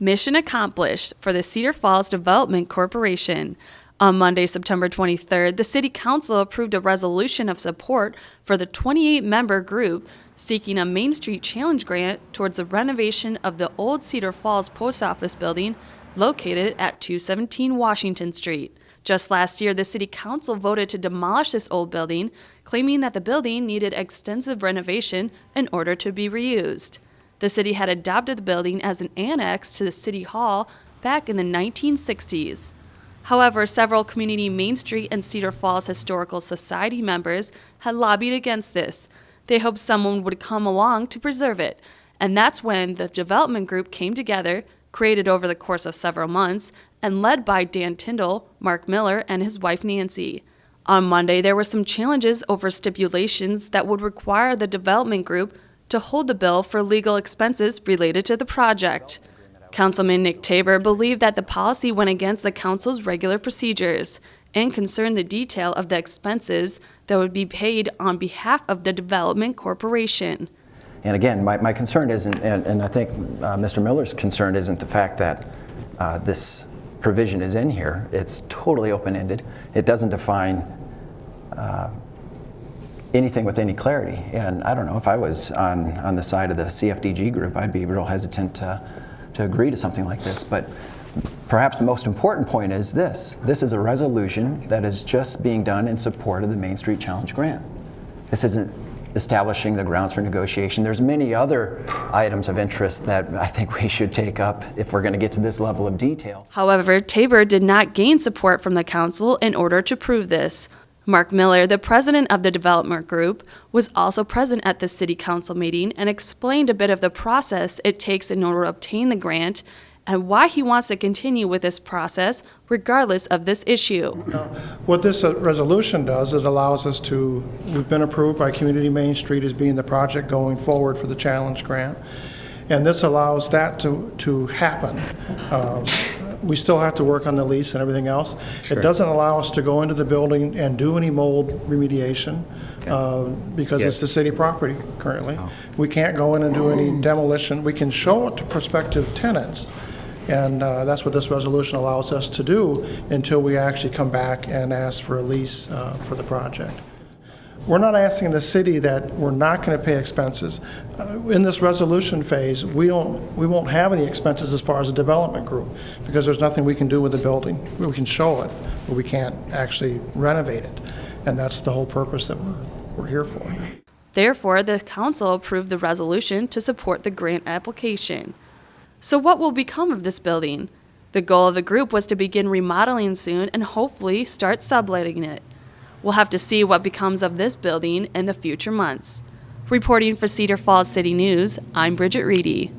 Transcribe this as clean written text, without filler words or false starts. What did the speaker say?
Mission accomplished for the Cedar Falls Development Corporation. On Monday, September 23rd, the City Council approved a resolution of support for the 28-member group seeking a Main Street Challenge grant towards the renovation of the old Cedar Falls Post Office building located at 217 Washington Street. Just last year, the City Council voted to demolish this old building, claiming that the building needed extensive renovation in order to be reused. The city had adopted the building as an annex to the City Hall back in the 1960s. However, several community Main Street and Cedar Falls Historical Society members had lobbied against this. They hoped someone would come along to preserve it, and that's when the development group came together, created over the course of several months, and led by Dan Tyndall, Mark Miller, and his wife Nancy. On Monday, there were some challenges over stipulations that would require the development group to hold the bill for legal expenses related to the project. Councilman Nick Tabor believed that the policy went against the council's regular procedures and concerned the detail of the expenses that would be paid on behalf of the development corporation. And again, my concern isn't, and I think Mr. Miller's concern isn't the fact that this provision is in here. It's totally open-ended. It doesn't define anything with any clarity. And I don't know, if I was on the side of the CFDG group, I'd be real hesitant to agree to something like this. But perhaps the most important point is this. This is a resolution that is just being done in support of the Main Street Challenge grant. This isn't establishing the grounds for negotiation. There's many other items of interest that I think we should take up if we're going to get to this level of detail. However, Tabor did not gain support from the council in order to prove this. Mark Miller, the president of the development group, was also present at the city council meeting and explained a bit of the process it takes in order to obtain the grant and why he wants to continue with this process regardless of this issue. What this resolution does, it allows us to, we've been approved by Community Main Street as being the project going forward for the challenge grant, and this allows that to happen. We still have to work on the lease and everything else. Sure. It doesn't allow us to go into the building and do any mold remediation because it's the city property currently. Oh. We can't go in and do any demolition. We can show it to prospective tenants, and that's what this resolution allows us to do until we actually come back and ask for a lease for the project. We're not asking the city that we're not going to pay expenses. In this resolution phase, we won't have any expenses as far as the development group because there's nothing we can do with the building. We can show it, but we can't actually renovate it. And that's the whole purpose that we're here for. Therefore, the council approved the resolution to support the grant application. So what will become of this building? The goal of the group was to begin remodeling soon and hopefully start subletting it. We'll have to see what becomes of this building in the future months. Reporting for Cedar Falls City News, I'm Bridget Reedy.